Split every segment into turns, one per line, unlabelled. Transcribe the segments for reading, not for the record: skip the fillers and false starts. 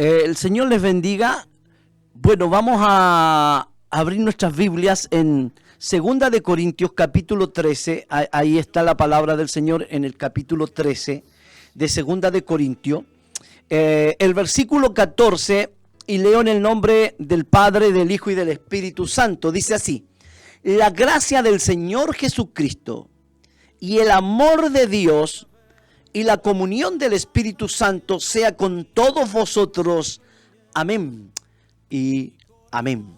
El Señor les bendiga. Bueno, vamos a abrir nuestras Biblias en Segunda de Corintios capítulo 13. Ahí está la palabra del Señor en el capítulo 13 de Segunda de Corintios. El versículo 14, y leo en el nombre del Padre, del Hijo y del Espíritu Santo. Dice así: la gracia del Señor Jesucristo y el amor de Dios y la comunión del Espíritu Santo sea con todos vosotros. Amén y amén.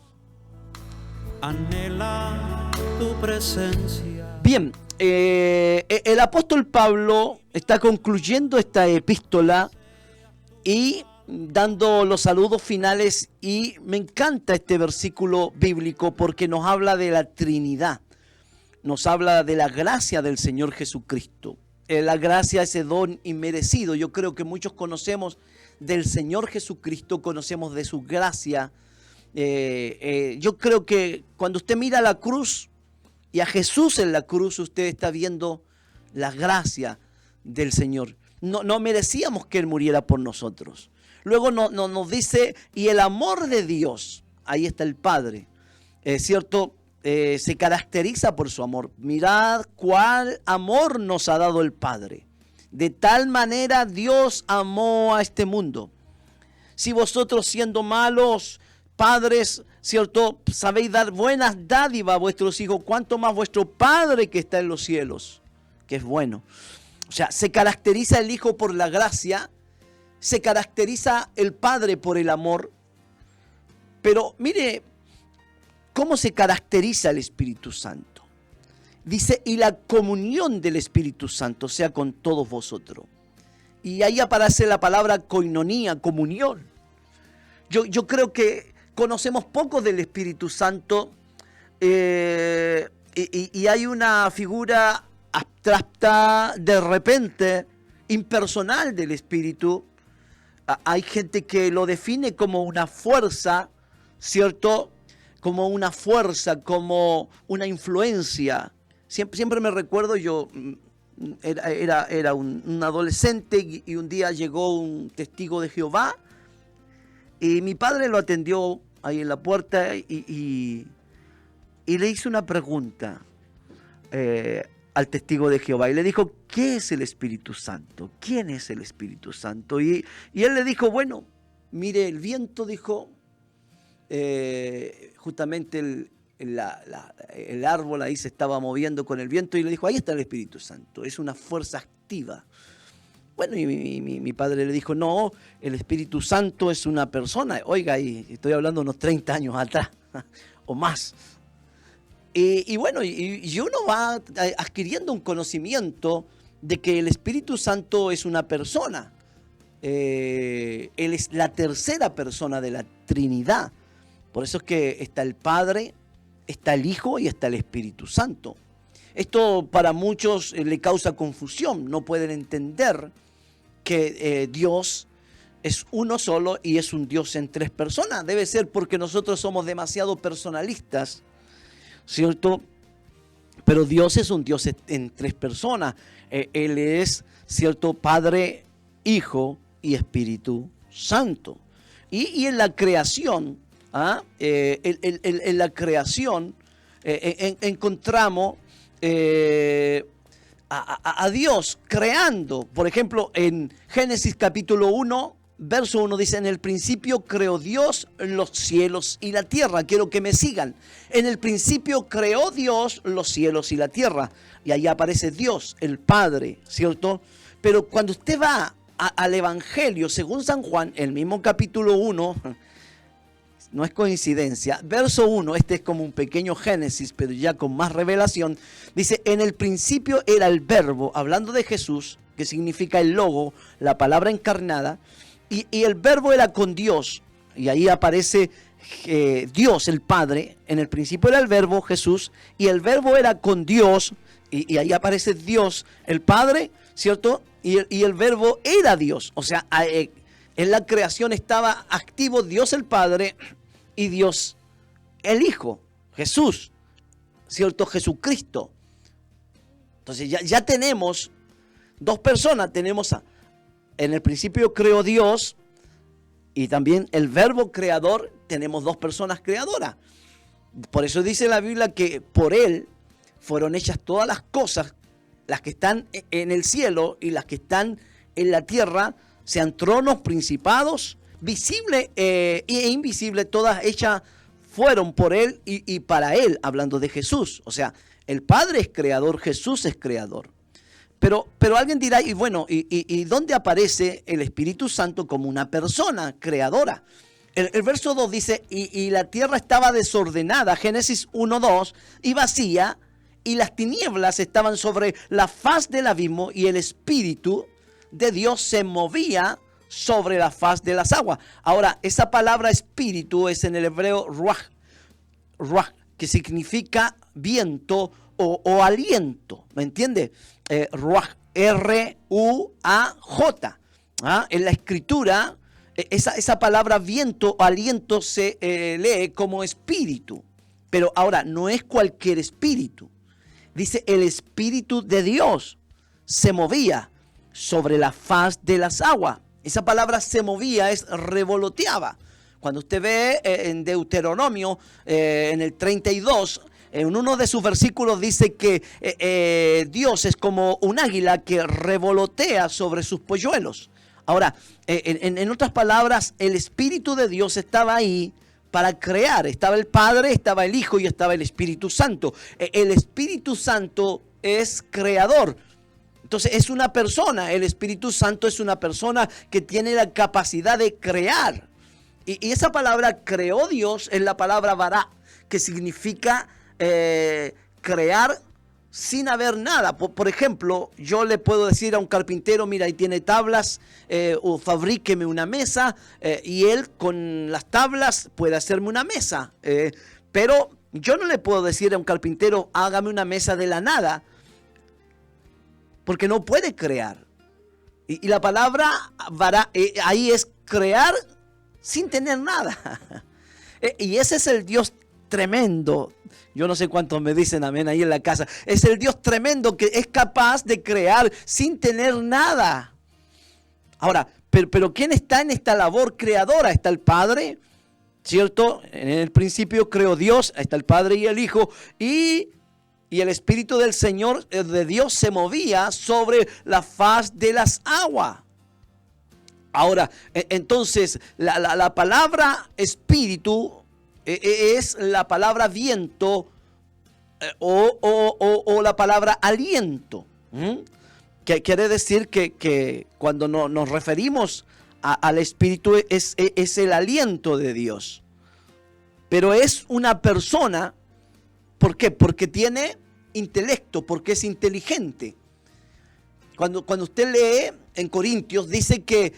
Anhela tu presencia.
Bien, el apóstol Pablo está concluyendo esta epístola y dando los saludos finales, y me encanta este versículo bíblico porque nos habla de la Trinidad, nos habla de la gracia del Señor Jesucristo. La gracia, ese don inmerecido. Yo creo que muchos conocemos del Señor Jesucristo, conocemos de su gracia. Yo creo que cuando usted mira la cruz y a Jesús en la cruz, usted está viendo la gracia del Señor. No merecíamos que Él muriera por nosotros. Luego nos dice, y el amor de Dios, ahí está el Padre, ¿cierto? Se caracteriza por su amor. Mirad cuál amor nos ha dado el Padre. De tal manera Dios amó a este mundo. Si vosotros, siendo malos padres, ¿cierto?, sabéis dar buenas dádivas a vuestros hijos, cuánto más vuestro Padre que está en los cielos, que es bueno. O sea, se caracteriza el Hijo por la gracia, se caracteriza el Padre por el amor. Pero mire cómo se caracteriza el Espíritu Santo. Dice, y la comunión del Espíritu Santo sea con todos vosotros. Y ahí aparece la palabra koinonía, comunión. Yo creo que conocemos poco del Espíritu Santo, y hay una figura abstracta, de repente, impersonal del Espíritu. Hay gente que lo define como una fuerza, ¿cierto?, como una fuerza, como una influencia. Siempre me recuerdo, yo era un adolescente y un día llegó un testigo de Jehová y mi padre lo atendió ahí en la puerta y le hizo una pregunta al testigo de Jehová y le dijo, ¿qué es el Espíritu Santo? ¿Quién es el Espíritu Santo? Y él le dijo, bueno, mire, el viento, dijo, justamente el árbol ahí se estaba moviendo con el viento, y le dijo, ahí está el Espíritu Santo, es una fuerza activa. Bueno, y mi padre le dijo, no, el Espíritu Santo es una persona. Oiga, y estoy hablando unos 30 años atrás o más. Y bueno, y uno va adquiriendo un conocimiento de que el Espíritu Santo es una persona. Él es la tercera persona de la Trinidad. Por eso es que está el Padre, está el Hijo y está el Espíritu Santo. Esto para muchos le causa confusión. No pueden entender que Dios es uno solo y es un Dios en tres personas. Debe ser porque nosotros somos demasiado personalistas, ¿cierto? Pero Dios es un Dios en tres personas. Él es, ¿cierto?, Padre, Hijo y Espíritu Santo. Y en la creación, en la creación encontramos a Dios creando. Por ejemplo, en Génesis capítulo 1, verso 1 dice, en el principio creó Dios los cielos y la tierra. Quiero que me sigan. En el principio creó Dios los cielos y la tierra. Y ahí aparece Dios, el Padre, ¿cierto? Pero cuando usted va al Evangelio, según San Juan, el mismo capítulo 1, no es coincidencia, verso 1, este es como un pequeño Génesis, pero ya con más revelación, dice, en el principio era el verbo, hablando de Jesús, que significa el logo, la palabra encarnada, y el verbo era con Dios, y ahí aparece Dios, el Padre. En el principio era el verbo, Jesús, y el verbo era con Dios, y ahí aparece Dios, el Padre, ¿cierto? Y el verbo era Dios. O sea, en la creación estaba activo Dios el Padre y Dios el Hijo, Jesús, ¿cierto? Jesucristo. Entonces ya tenemos dos personas. Tenemos en el principio creó Dios Y también el verbo creador, tenemos dos personas creadoras. Por eso dice la Biblia que por Él fueron hechas todas las cosas, las que están en el cielo y las que están en la tierra, sean tronos, principados, visibles e invisibles, todas hechas fueron por Él y para Él, hablando de Jesús. O sea, el Padre es creador, Jesús es creador. Pero alguien dirá, y bueno, ¿y dónde aparece el Espíritu Santo como una persona creadora? El verso 2 dice, y la tierra estaba desordenada, Génesis 1:2, y vacía, y las tinieblas estaban sobre la faz del abismo, y el Espíritu de Dios se movía sobre la faz de las aguas. Ahora, esa palabra espíritu es en el hebreo ruach, que significa viento o aliento, ¿me entiende? Ruach, R-U-A-J. En la escritura, esa palabra viento o aliento se lee como espíritu. Pero ahora, no es cualquier espíritu. Dice, el Espíritu de Dios se movía sobre la faz de las aguas. Esa palabra se movía, es revoloteaba. Cuando usted ve en Deuteronomio, en el 32, en uno de sus versículos dice que Dios es como un águila que revolotea sobre sus polluelos. Ahora, en otras palabras, el Espíritu de Dios estaba ahí para crear. Estaba el Padre, estaba el Hijo y estaba el Espíritu Santo. El Espíritu Santo es creador. Entonces es una persona, el Espíritu Santo es una persona que tiene la capacidad de crear. Y esa palabra creó Dios es la palabra bará, que significa crear sin haber nada. Por ejemplo, yo le puedo decir a un carpintero, mira, ahí tiene tablas, o fabríqueme una mesa, y él con las tablas puede hacerme una mesa. Pero yo no le puedo decir a un carpintero, hágame una mesa de la nada, porque no puede crear. Y la palabra ahí es crear sin tener nada. Y ese es el Dios tremendo. Yo no sé cuántos me dicen amén ahí en la casa. Es el Dios tremendo que es capaz de crear sin tener nada. Ahora, pero ¿quién está en esta labor creadora? Está el Padre, ¿cierto? En el principio creó Dios, está el Padre y el Hijo, y el Espíritu del Señor, de Dios, se movía sobre la faz de las aguas. Ahora, entonces, la palabra espíritu es la palabra viento o la palabra aliento. Que quiere decir que cuando nos referimos al espíritu es el aliento de Dios. Pero es una persona. ¿Por qué? Porque tiene intelecto, porque es inteligente. Cuando usted lee en Corintios, dice que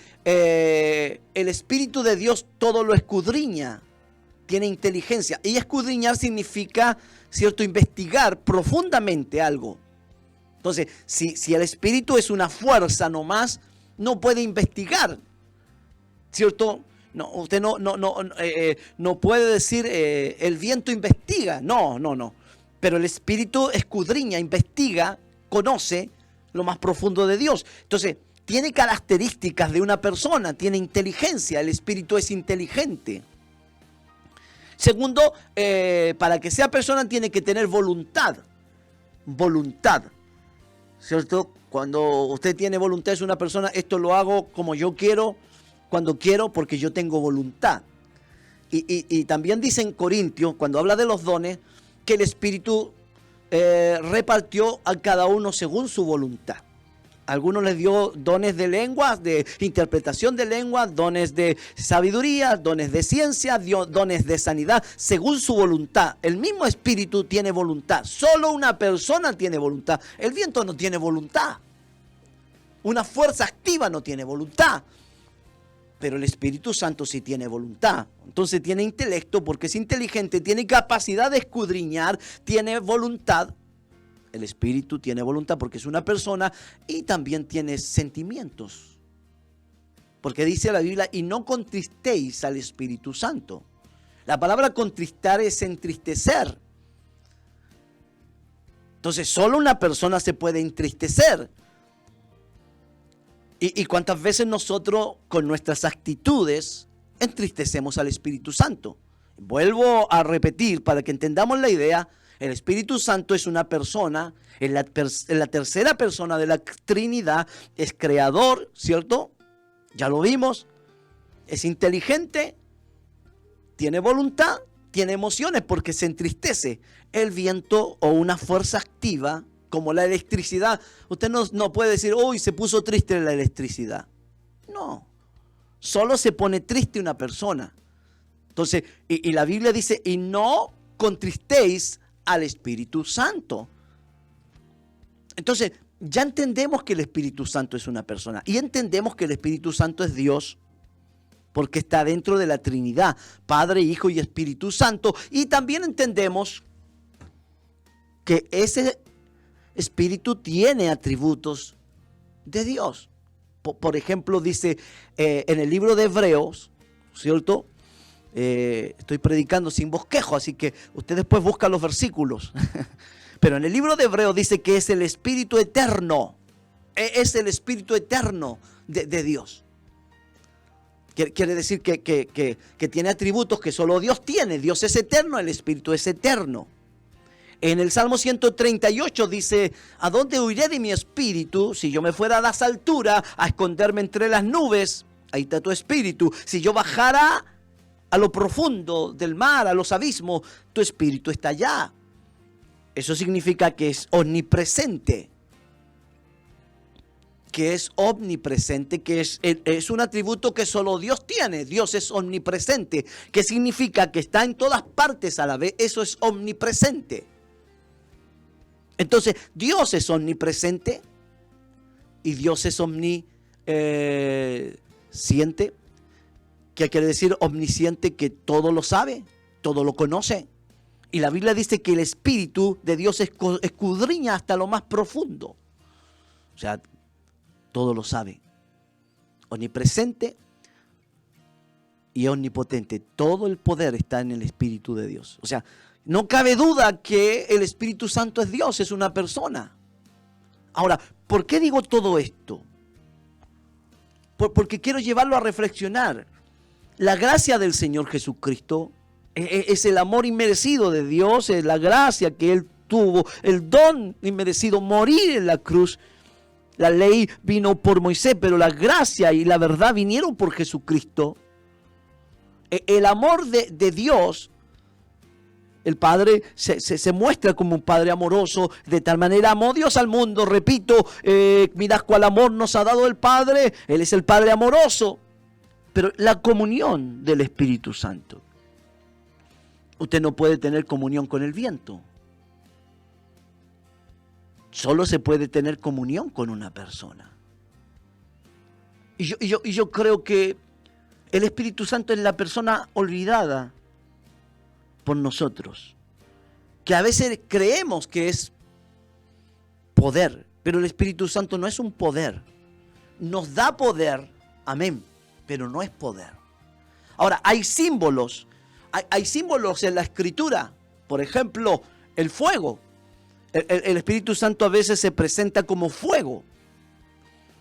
el Espíritu de Dios todo lo escudriña, tiene inteligencia. Y escudriñar significa, ¿cierto?, investigar profundamente algo. Entonces, si el Espíritu es una fuerza nomás, no puede investigar, ¿cierto? No, usted no puede decir el viento investiga. No. Pero el Espíritu escudriña, investiga, conoce lo más profundo de Dios. Entonces, tiene características de una persona, tiene inteligencia. El Espíritu es inteligente. Segundo, para que sea persona tiene que tener voluntad. Voluntad, ¿cierto? Cuando usted tiene voluntad, es una persona, esto lo hago como yo quiero, cuando quiero, porque yo tengo voluntad. Y también dice en Corintios, cuando habla de los dones, que el Espíritu repartió a cada uno según su voluntad. Algunos les dio dones de lenguas, de interpretación de lenguas, dones de sabiduría, dones de ciencia, dones de sanidad, según su voluntad. El mismo Espíritu tiene voluntad. Solo una persona tiene voluntad. El viento no tiene voluntad. Una fuerza activa no tiene voluntad. Pero el Espíritu Santo sí tiene voluntad. Entonces tiene intelecto porque es inteligente, tiene capacidad de escudriñar, tiene voluntad. El Espíritu tiene voluntad porque es una persona y también tiene sentimientos. Porque dice la Biblia, y no contristéis al Espíritu Santo. La palabra contristar es entristecer. Entonces solo una persona se puede entristecer. Y cuántas veces nosotros con nuestras actitudes entristecemos al Espíritu Santo. Vuelvo a repetir para que entendamos la idea. El Espíritu Santo es una persona, en la tercera persona de la Trinidad, es creador, ¿cierto? Ya lo vimos, es inteligente, tiene voluntad, tiene emociones porque se entristece. El viento o una fuerza activa como la electricidad, usted no puede decir, uy, se puso triste la electricidad. No, solo se pone triste una persona. Entonces, y la Biblia dice, y no contristéis al Espíritu Santo. Entonces, ya entendemos que el Espíritu Santo es una persona y entendemos que el Espíritu Santo es Dios porque está dentro de la Trinidad, Padre, Hijo y Espíritu Santo. Y también entendemos que ese Espíritu tiene atributos de Dios. Por ejemplo, dice en el libro de Hebreos, ¿cierto? Estoy predicando sin bosquejo, así que usted después busca los versículos. Pero en el libro de Hebreos dice que es el Espíritu eterno. Es el Espíritu eterno de Dios. Quiere decir que tiene atributos que solo Dios tiene. Dios es eterno, el Espíritu es eterno. En el Salmo 138 dice, ¿a dónde huiré de mi espíritu? Si yo me fuera a las alturas, a esconderme entre las nubes, ahí está tu espíritu. Si yo bajara a lo profundo del mar, a los abismos, tu espíritu está allá. Eso significa que es omnipresente. Que es omnipresente, que es un atributo que solo Dios tiene. Dios es omnipresente. ¿Qué significa? Que está en todas partes a la vez. Eso es omnipresente. Entonces, Dios es omnipresente y Dios es omnisciente. ¿Qué quiere decir omnisciente? Que todo lo sabe, todo lo conoce. Y la Biblia dice que el Espíritu de Dios escudriña hasta lo más profundo. O sea, todo lo sabe. Omnipresente y omnipotente. Todo el poder está en el Espíritu de Dios. O sea, no cabe duda que el Espíritu Santo es Dios, es una persona. Ahora, ¿por qué digo todo esto? Porque quiero llevarlo a reflexionar. La gracia del Señor Jesucristo es el amor inmerecido de Dios, es la gracia que Él tuvo, el don inmerecido, morir en la cruz. La ley vino por Moisés, pero la gracia y la verdad vinieron por Jesucristo. El amor de Dios, el Padre se muestra como un Padre amoroso. De tal manera amó Dios al mundo. Repito, mirad cuál amor nos ha dado el Padre. Él es el Padre amoroso. Pero la comunión del Espíritu Santo. Usted no puede tener comunión con el viento. Solo se puede tener comunión con una persona. Y yo creo que el Espíritu Santo es la persona olvidada por nosotros, que a veces creemos que es poder, pero el Espíritu Santo no es un poder. Nos da poder, amén, pero no es poder. Ahora, hay símbolos en la Escritura. Por ejemplo, el fuego. El Espíritu Santo a veces se presenta como fuego,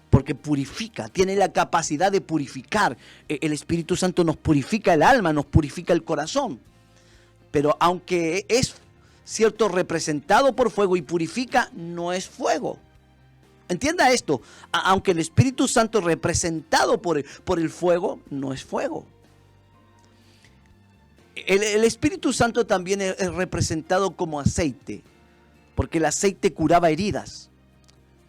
porque purifica, tiene la capacidad de purificar. El Espíritu Santo nos purifica el alma, nos purifica el corazón. Pero aunque es cierto representado por fuego y purifica, no es fuego. Entienda esto, aunque el Espíritu Santo representado por el fuego, no es fuego. El Espíritu Santo también es representado como aceite, porque el aceite curaba heridas,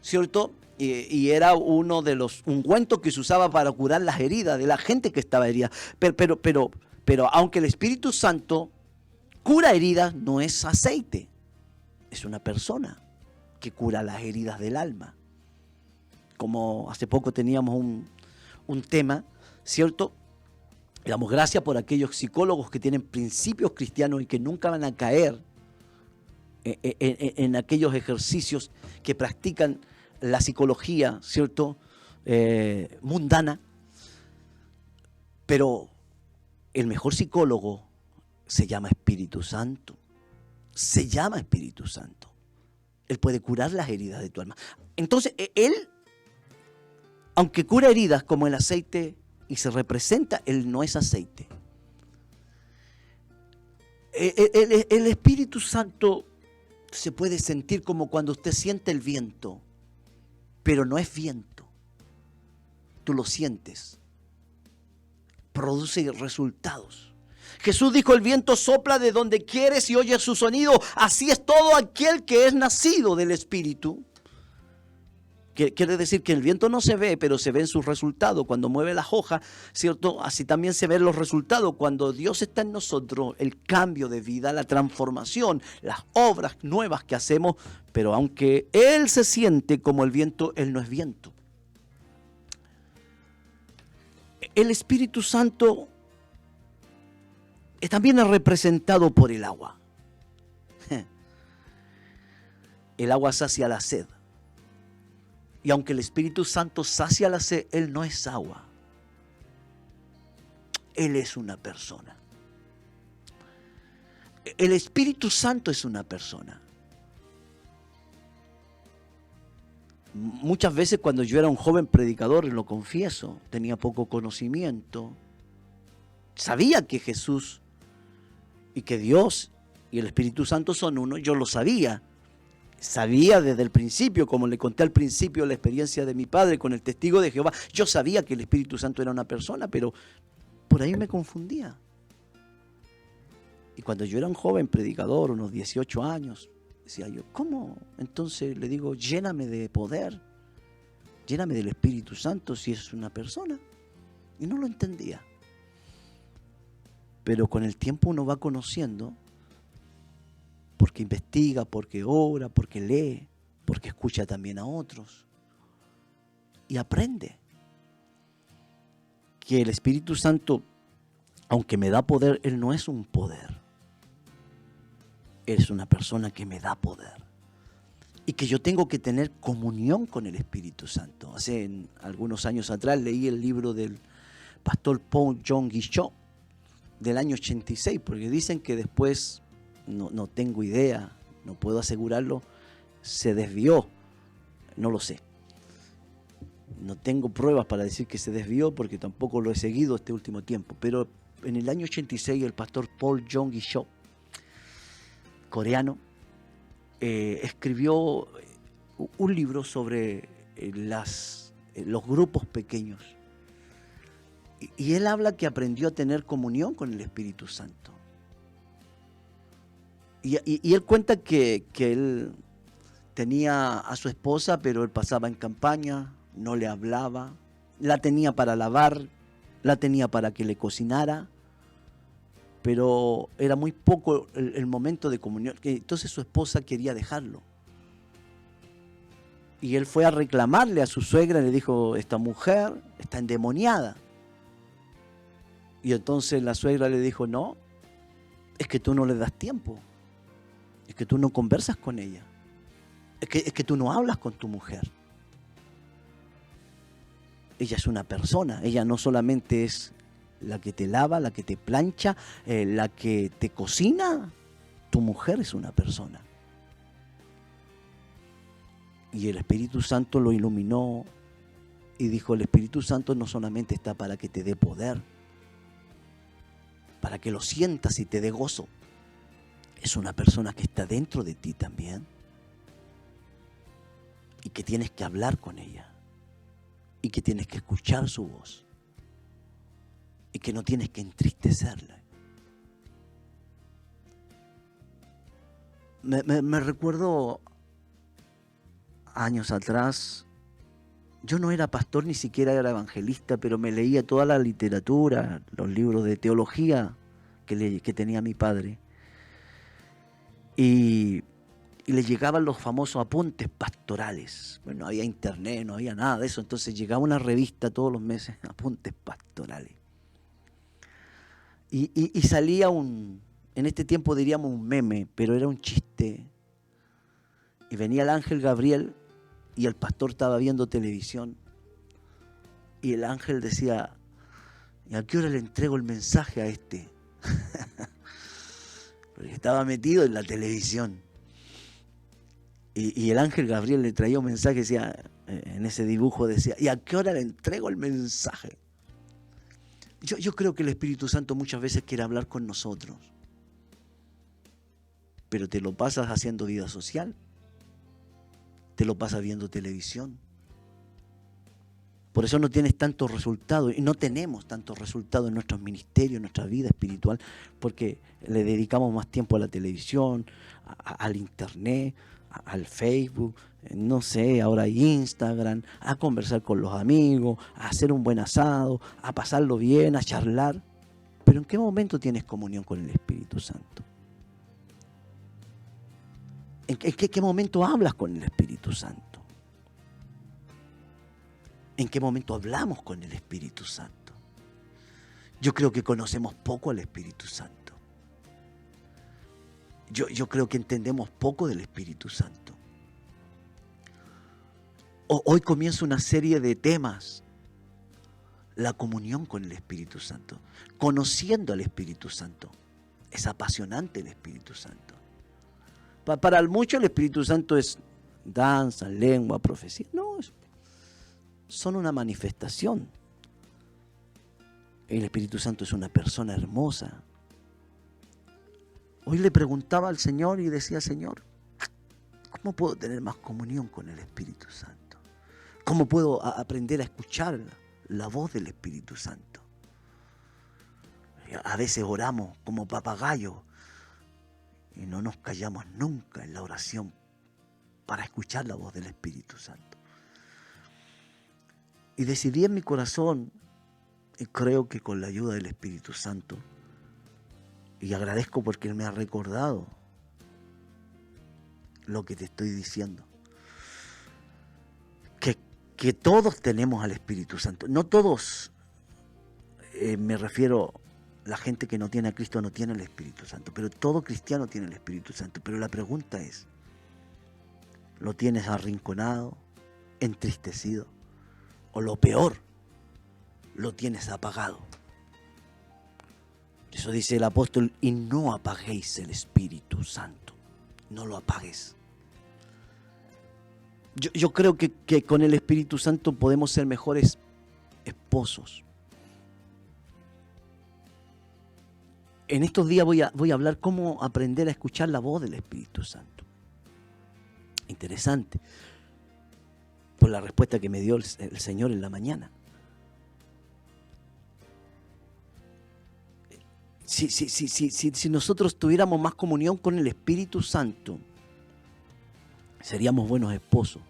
¿cierto? Y era uno de los ungüentos que se usaba para curar las heridas de la gente que estaba herida. Pero aunque el Espíritu Santo cura heridas, no es aceite, es una persona que cura las heridas del alma. Como hace poco teníamos un tema, ¿cierto? Damos gracias por aquellos psicólogos que tienen principios cristianos y que nunca van a caer en aquellos ejercicios que practican la psicología, ¿cierto? Mundana. Pero el mejor psicólogo se llama Espíritu Santo. Se llama Espíritu Santo. Él puede curar las heridas de tu alma. Entonces, Él, aunque cura heridas como el aceite, y se representa, Él no es aceite. El Espíritu Santo se puede sentir como cuando usted siente el viento, pero no es viento. Tú lo sientes. Produce resultados. Jesús dijo, el viento sopla de donde quieres y oyes su sonido. Así es todo aquel que es nacido del Espíritu. Quiere decir que el viento no se ve, pero se ven sus resultados. Cuando mueve las hojas, ¿cierto? Así también se ven los resultados. Cuando Dios está en nosotros, el cambio de vida, la transformación, las obras nuevas que hacemos. Pero aunque Él se siente como el viento, Él no es viento. El Espíritu Santo también es representado por el agua. El agua sacia la sed. Y aunque el Espíritu Santo sacia la sed, Él no es agua. Él es una persona. El Espíritu Santo es una persona. Muchas veces cuando yo era un joven predicador, lo confieso, tenía poco conocimiento. Sabía que Jesús y que Dios y el Espíritu Santo son uno, yo lo sabía. Sabía desde el principio, como le conté al principio la experiencia de mi padre con el testigo de Jehová. Yo sabía que el Espíritu Santo era una persona, pero por ahí me confundía. Y cuando yo era un joven predicador, unos 18 años, decía yo, ¿cómo? Entonces le digo, lléname de poder, lléname del Espíritu Santo si es una persona. Y no lo entendía. Pero con el tiempo uno va conociendo, porque investiga, porque ora, porque lee, porque escucha también a otros. Y aprende que el Espíritu Santo, aunque me da poder, Él no es un poder. Él es una persona que me da poder. Y que yo tengo que tener comunión con el Espíritu Santo. Hace algunos años atrás leí el libro del pastor Paul John Guichot del año 86, porque dicen que después, no tengo idea, no puedo asegurarlo, se desvió, no lo sé. No tengo pruebas para decir que se desvió porque tampoco lo he seguido este último tiempo, pero en el año 86 el pastor Paul John Guichot, coreano, escribió un libro sobre los grupos pequeños. Y él habla que aprendió a tener comunión con el Espíritu Santo. Y él cuenta que él tenía a su esposa, pero él pasaba en campaña, no le hablaba, la tenía para lavar, la tenía para que le cocinara, pero era muy poco el momento de comunión. Entonces su esposa quería dejarlo. Y él fue a reclamarle a su suegra, le dijo, esta mujer está endemoniada. Y entonces la suegra le dijo, no, es que tú no le das tiempo. Es que tú no conversas con ella. Es que tú no hablas con tu mujer. Ella es una persona. Ella no solamente es la que te lava, la que te plancha, la que te cocina. Tu mujer es una persona. Y el Espíritu Santo lo iluminó y dijo, el Espíritu Santo no solamente está para que te dé poder, para que lo sientas y te dé gozo. Es una persona que está dentro de ti también y que tienes que hablar con ella y que tienes que escuchar su voz y que no tienes que entristecerla. Me recuerdo años atrás, yo no era pastor ni siquiera era evangelista, pero me leía toda la literatura, los libros de teología que tenía mi padre. Y le llegaban los famosos apuntes pastorales. Bueno, no había internet, no había nada de eso. Entonces llegaba una revista todos los meses, apuntes pastorales. Y salía en este tiempo diríamos un meme, pero era un chiste. Y venía el ángel Gabriel y el pastor estaba viendo televisión. Y el ángel decía, ¿y a qué hora le entrego el mensaje a este? Porque estaba metido en la televisión. Y el ángel Gabriel le traía un mensaje, decía, en ese dibujo decía, ¿y a qué hora le entrego el mensaje? Yo creo que el Espíritu Santo muchas veces quiere hablar con nosotros. Pero te lo pasas haciendo vida social. Te lo pasas viendo televisión. Por eso no tienes tantos resultados y no tenemos tantos resultados en nuestros ministerios, en nuestra vida espiritual, porque le dedicamos más tiempo a la televisión, al internet, al Facebook, no sé, ahora hay Instagram, a conversar con los amigos, a hacer un buen asado, a pasarlo bien, a charlar. Pero ¿en qué momento tienes comunión con el Espíritu Santo? ¿En qué momento hablas con el Espíritu Santo? ¿En qué momento hablamos con el Espíritu Santo? Yo creo que conocemos poco al Espíritu Santo. Yo creo que entendemos poco del Espíritu Santo. Hoy comienza una serie de temas. La comunión con el Espíritu Santo. Conociendo al Espíritu Santo. Es apasionante el Espíritu Santo. Para muchos el Espíritu Santo es danza, lengua, profecía. No, son una manifestación. El Espíritu Santo es una persona hermosa. Hoy le preguntaba al Señor y decía, Señor, ¿cómo puedo tener más comunión con el Espíritu Santo? ¿Cómo puedo aprender a escuchar la voz del Espíritu Santo? A veces oramos como papagayos y no nos callamos nunca en la oración para escuchar la voz del Espíritu Santo. Y decidí en mi corazón, y creo que con la ayuda del Espíritu Santo, y agradezco porque Él me ha recordado lo que te estoy diciendo, que todos tenemos al Espíritu Santo. No todos, me refiero, la gente que no tiene a Cristo no tiene el Espíritu Santo, pero todo cristiano tiene el Espíritu Santo. Pero la pregunta es, ¿lo tienes arrinconado, entristecido? O lo peor, lo tienes apagado. Eso dice el apóstol, y no apaguéis el Espíritu Santo. No lo apagues. Yo creo que con el Espíritu Santo podemos ser mejores esposos. En estos días voy a hablar cómo aprender a escuchar la voz del Espíritu Santo. Interesante. Por la respuesta que me dio el Señor en la mañana. Si nosotros tuviéramos más comunión con el Espíritu Santo, seríamos buenos esposos,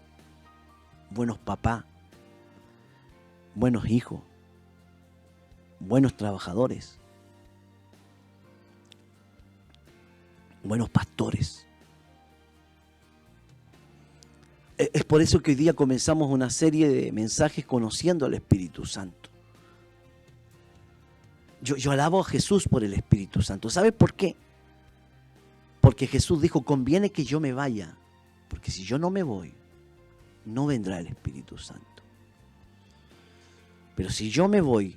buenos papás, buenos hijos, buenos trabajadores, buenos pastores. Es por eso que hoy día comenzamos una serie de mensajes conociendo al Espíritu Santo. Yo alabo a Jesús por el Espíritu Santo. ¿Sabe por qué? Porque Jesús dijo, conviene que yo me vaya, porque si yo no me voy, no vendrá el Espíritu Santo. Pero si yo me voy,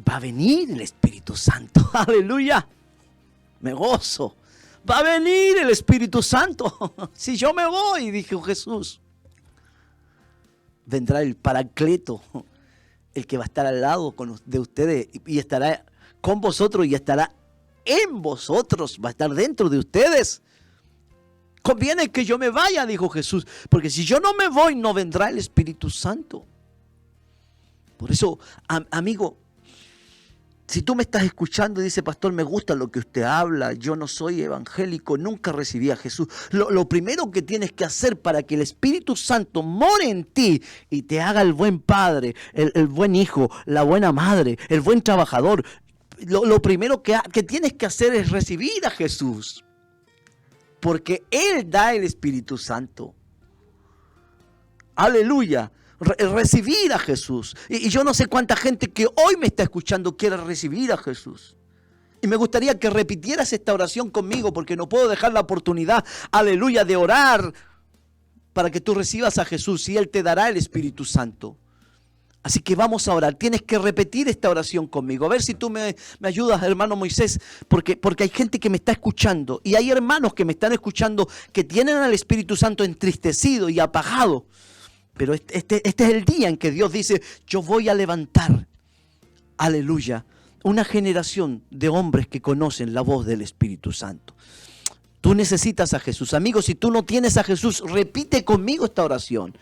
va a venir el Espíritu Santo. ¡Aleluya! Me gozo. Va a venir el Espíritu Santo. Si yo me voy, dijo Jesús, vendrá el Paracleto, el que va a estar al lado de ustedes y estará con vosotros y estará en vosotros, va a estar dentro de ustedes. Conviene que yo me vaya, dijo Jesús, porque si yo no me voy, no vendrá el Espíritu Santo. Por eso, amigo, si tú me estás escuchando y dices, pastor, me gusta lo que usted habla, yo no soy evangélico, nunca recibí a Jesús. Lo primero que tienes que hacer para que el Espíritu Santo more en ti y te haga el buen padre, el buen hijo, la buena madre, el buen trabajador, lo primero que tienes que hacer es recibir a Jesús. Porque Él da el Espíritu Santo. Aleluya. Recibir a Jesús. Y yo no sé cuánta gente que hoy me está escuchando quiere recibir a Jesús. Y me gustaría que repitieras esta oración conmigo, porque no puedo dejar la oportunidad, aleluya, de orar para que tú recibas a Jesús y Él te dará el Espíritu Santo. Así que vamos a orar. Tienes que repetir esta oración conmigo. A ver si tú me ayudas, hermano Moisés, porque hay gente que me está escuchando y hay hermanos que me están escuchando que tienen al Espíritu Santo entristecido y apagado. Pero este es el día en que Dios dice, yo voy a levantar Aleluya. Una generación de hombres que conocen la voz del Espíritu Santo. Tú necesitas a Jesús. Amigos, si tú no tienes a Jesús, repite conmigo esta oración.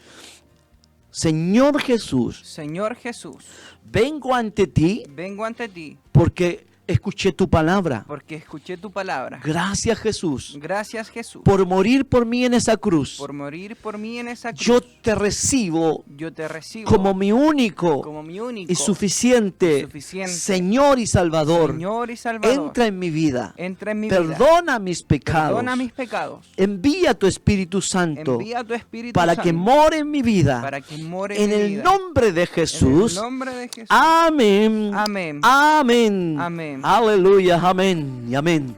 Señor Jesús,
Señor Jesús,
vengo ante ti
vengo ante ti
porque escuché tu palabra.
porque escuché tu palabra.
Gracias, Jesús,
Gracias, Jesús,
por morir por mí en esa cruz.
por morir por mí en esa cruz.
Yo te recibo
Yo te recibo
como mi único
como mi único
y suficiente,
y suficiente
Señor y Salvador.
Señor y Salvador.
Entra en mi vida.
Entra en mi vida.
Perdona mis pecados.
Perdona mis pecados.
Envía tu Espíritu Santo
Envía tu Espíritu
para
Santo
que more en mi vida.
para que more
En
mi
el
vida.
nombre de Jesús.
En el nombre de Jesús.
Amén.
Amén.
Amén.
Amén.
Aleluya. Amén. Y amén.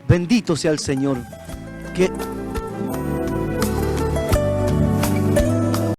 Bendito sea el Señor. Que